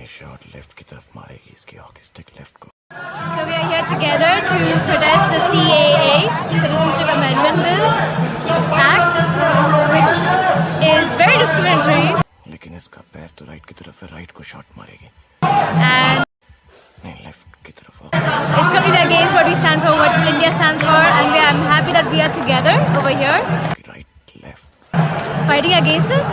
ये shot left की तरफ मारेगी इसकी हॉकी स्टिक लेफ्ट को। So we are here together to protest the CAA, Citizenship Amendment Bill Act, which is very discriminatory. लेकिन इसका पैर तो राइट की तरफ है, राइट को शॉट मारेगी। And नहीं, लेफ्ट की तरफ। it's completely against what we stand for, what India stands for, and I'm happy that we are together over here. Right left. Fighting against it,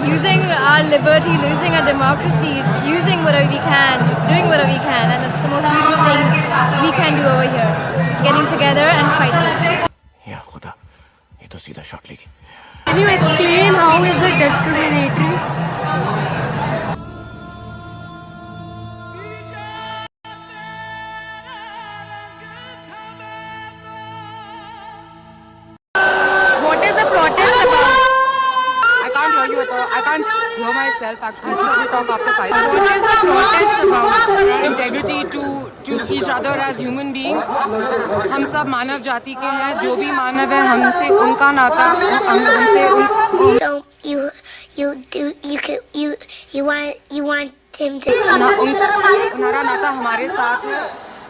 using our liberty, losing our democracy, using whatever we can, doing whatever we can, and that's the most beautiful thing we can do over here. Getting together and fight this. या खुदा, ये तो सीधा shot लेगी। Can you explain how is it discriminatory? What is the protest about? I can't hear you at all. I can't hear myself actually. So we talk after 5 minutes. What is the protest about? Integrity to each other as human beings. हम सब मानव जाति के हैं. जो भी मानव है हमसे उनका नाता हमसे उन So you want him to उनका नाता हमारे साथ है.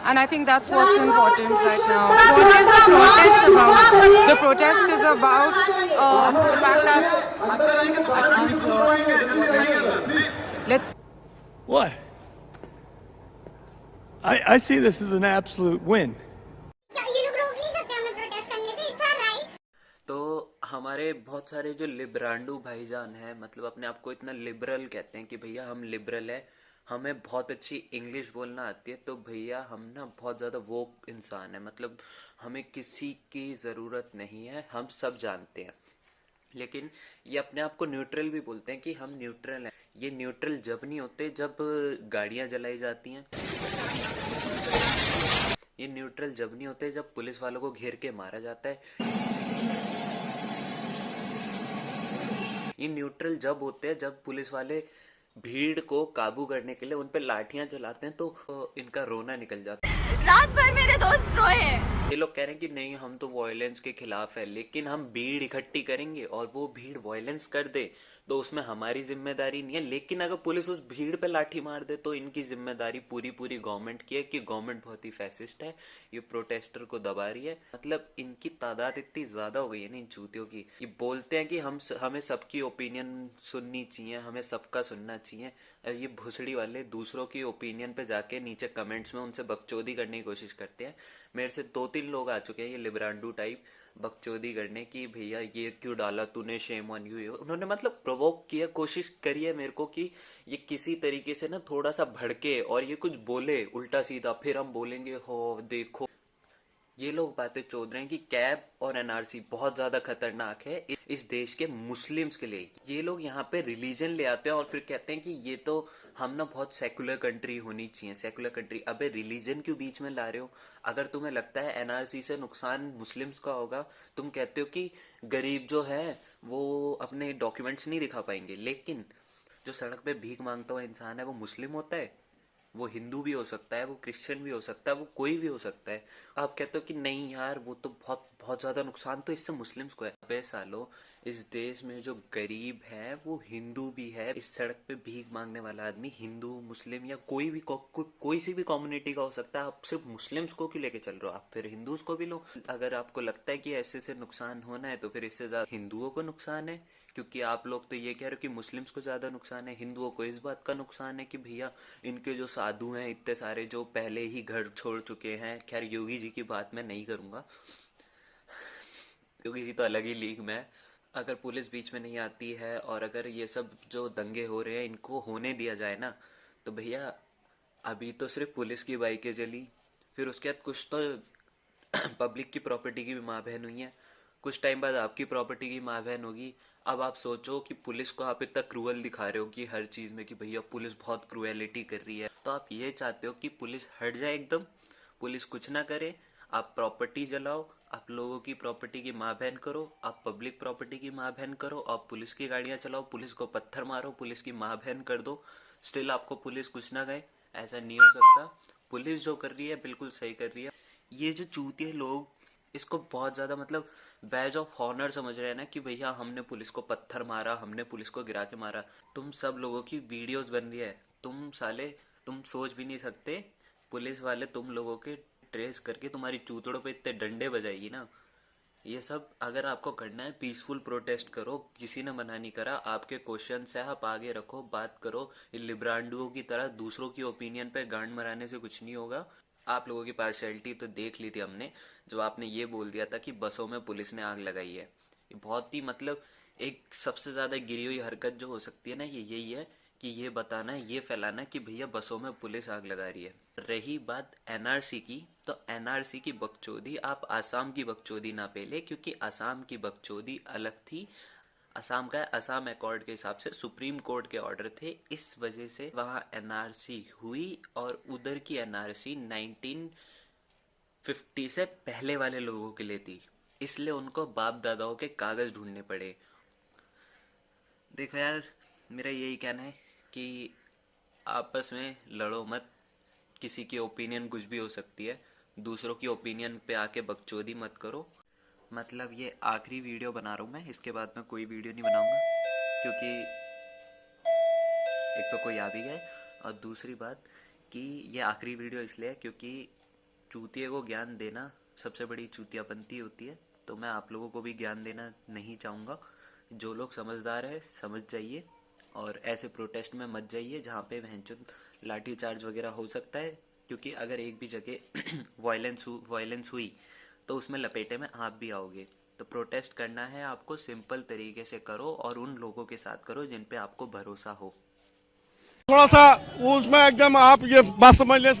And I think that's what's important right now. What is the protest about? The protest is about the fact that let's. What? I see this as an absolute win. ये लोग रोक नहीं सकते हमें प्रोटेस्ट करने से, इट्स राइट। तो हमारे बहुत सारे जो लिबरांडू भाईजान हैं, मतलब अपने आप को इतना लिबरल कहते हैं कि भैया हम लिबरल है, हमें बहुत अच्छी इंग्लिश बोलना आती है, तो भैया हम ना बहुत ज़्यादा वो इंसान है, मतलब हमें किसी की ज़रूरत नहीं है, हम सब जानते हैं। लेकिन ये अपने आप को न्यूट्रल भी बोलते हैं कि हम न्यूट्रल हैं। ये न्यूट्रल जब नहीं होते जब गाड़ियाँ जलाई जाती हैं, ये न्यूट्रल जब नहीं होते जब पुलिस वालों को घेर के मारा जाता है, ये न्यूट्रल जब होते हैं जब पुलिस वाले भीड़ को काबू करने के लिए उन पे लाठियां चलाते हैं तो इनका रोना निकल जाता है। रात भर मेरे दोस्त रोए हैं। ये लोग कह रहे हैं कि नहीं हम तो वायलेंस के खिलाफ है, लेकिन हम भीड़ इकट्ठी करेंगे और वो भीड़ वायलेंस कर दे तो उसमें हमारी जिम्मेदारी नहीं है। लेकिन अगर पुलिस उस भीड़ पे लाठी मार दे तो इनकी जिम्मेदारी पूरी गवर्नमेंट की है कि गवर्नमेंट बहुत ही फैसिस्ट है, ये प्रोटेस्टर को दबा रही है। मतलब इनकी तादाद इतनी ज्यादा हो गई है ना इन चूतियों की। ये बोलते हैं कि हमें सबकी ओपिनियन सुननी चाहिए, हमें सबका सुनना चाहिए। ये भुसड़ी वाले दूसरों की ओपिनियन पे जाके नीचे कमेंट्स में उनसे बकचोदी करने की कोशिश करते हैं। मेरे से 2-3 लोग आ चुके हैं ये लिबरांडू टाइप बकचोदी करने की, भैया ये क्यों डाला तूने, शेम ऑन यू। उन्होंने मतलब प्रोवोक किया, कोशिश करी है मेरे को कि ये किसी तरीके से ना थोड़ा सा भड़के और ये कुछ बोले उल्टा सीधा, फिर हम बोलेंगे हो देखो। ये लोग बातें चोद रहे हैं कि कैब और एनआरसी बहुत ज्यादा खतरनाक है इस देश के मुस्लिम्स के लिए। ये लोग यहाँ पे रिलीजन ले आते हैं और फिर कहते हैं कि ये तो हम ना बहुत सेकुलर कंट्री होनी चाहिए, सेकुलर कंट्री। अबे रिलीजन क्यों बीच में ला रहे हो? अगर तुम्हें लगता है एनआरसी से नुकसान मुस्लिम्स का होगा, तुम कहते हो कि गरीब जो है वो अपने डॉक्यूमेंट्स नहीं दिखा पाएंगे, लेकिन जो सड़क पे भीख मांगता हुआ इंसान है वो मुस्लिम होता है, वो हिंदू भी हो सकता है, वो क्रिश्चियन भी हो सकता है, वो कोई भी हो सकता है। आप कहते हो कि नहीं यार वो तो बहुत ज्यादा नुकसान तो इससे मुस्लिम्स को है। अबे सालो, इस देश में जो गरीब है वो हिंदू भी है। इस सड़क पे भीख मांगने वाला आदमी हिंदू, मुस्लिम या कोई भी कोई सी भी कम्युनिटी का हो सकता है। आप सिर्फ मुस्लिम्स को क्यों लेके चल रहे हो? आप फिर हिंदूज को भी लो। अगर आपको लगता है कि ऐसे से नुकसान होना है तो फिर इससे ज्यादा हिंदुओं को नुकसान है, क्योंकि आप लोग तो ये कह रहे हो कि मुस्लिम्स को ज्यादा नुकसान है। हिंदुओं को इस बात का नुकसान है कि भैया इनके जो साधु हैं इतने सारे जो पहले ही घर छोड़ चुके हैं। खैर योगी जी की बात मैं नहीं करूंगा, योगी जी तो अलग ही लीग में है। अगर पुलिस बीच में नहीं आती है और अगर ये सब जो दंगे हो रहे हैं इनको होने दिया जाए ना, तो भैया अभी तो सिर्फ पुलिस की बाइकें जली, फिर उसके बाद कुछ तो पब्लिक की प्रॉपर्टी की भी माँ बहन हुई है, कुछ टाइम बाद आपकी प्रॉपर्टी की माँ बहन होगी। अब आप सोचो कि पुलिस को आप इतना क्रूअल दिखा रहे हो कि हर चीज में कि भैया पुलिस बहुत क्रूएलिटी कर रही है, तो आप ये चाहते हो कि पुलिस हट जाए एकदम, पुलिस कुछ ना करे, आप प्रॉपर्टी जलाओ, आप लोगों की प्रॉपर्टी की माँ बहन करो, आप पब्लिक प्रॉपर्टी की माँ बहन करो, आप पुलिस की गाड़ियां चलाओ, पुलिस को पत्थर मारो, पुलिस की माँ बहन कर दो, स्टिल आपको पुलिस कुछ ना कहे। ऐसा नहीं हो सकता। पुलिस जो कर रही है बिल्कुल सही कर रही है। ये जो चूतिए लोग इसको बहुत ज्यादा मतलब बैज ऑफ ऑनर समझ रहे हैं ना कि भैया हमने पुलिस को पत्थर मारा, हमने पुलिस को गिरा के मारा। तुम सब लोगों की वीडियोस बन रही है, तुम सोच भी नहीं सकते, पुलिस वाले तुम लोगों के ट्रेस करके तुम्हारी चूतड़ों पे इतने डंडे बजाएगी ना। ये सब अगर आपको करना है, पीसफुल प्रोटेस्ट करो, किसी ने मना नहीं करा। आपके क्वेश्चन है, आप आगे रखो, बात करो। लिब्रांडुओं की तरह दूसरों की ओपिनियन पे गांड मराने से कुछ नहीं होगा। आप लोगों की पार्शियलिटी तो देख ली थी हमने, जब आपने ये बोल दिया था कि बसों में पुलिस ने आग लगाई है। ये बहुत ही मतलब एक सबसे ज्यादा गिरी हुई हरकत जो हो सकती है ना, ये यही है कि ये बताना, ये फैलाना कि भैया बसों में पुलिस आग लगा रही है। रही बात एनआरसी की, तो एनआरसी की बकचोदी आप आसाम की बकचोदी ना पेले, क्योंकि आसाम की बकचोदी अलग थी। आसाम अकॉर्ड के हिसाब से सुप्रीम कोर्ट के ऑर्डर थे, इस वजह से वहां एनआरसी हुई। और उधर की एनआरसी 1950 से पहले वाले लोगों के लिए थी, इसलिए उनको बाप दादाओं के कागज ढूंढने पड़े। देखो यार, मेरा यही कहना है कि आपस में लड़ो मत, किसी की ओपिनियन कुछ भी हो सकती है, दूसरों की ओपिनियन पे आके बकचोदी मत करो। मतलब ये आखिरी वीडियो बना रहा हूँ मैं, इसके बाद मैं कोई वीडियो नहीं बनाऊंगा, क्योंकि एक तो कोई आ भी गया, और दूसरी बात कि ये आखिरी वीडियो इसलिए है क्योंकि चूतिए को ज्ञान देना सबसे बड़ी चूतियापंती होती है। तो मैं आप लोगों को भी ज्ञान देना नहीं चाहूँगा। जो लोग समझदार है समझ जाइए, और ऐसे प्रोटेस्ट में मत जाइए जहाँ पे भैंचोद लाठी चार्ज वगैरह हो सकता है, क्योंकि अगर एक भी जगह वायलेंस हुई तो उसमें लपेटे में आप भी आओगे। तो प्रोटेस्ट करना है आपको, सिंपल तरीके से करो और उन लोगों के साथ करो जिन पे आपको भरोसा हो। थोड़ा सा उसमें एकदम आप ये बात समझ लें,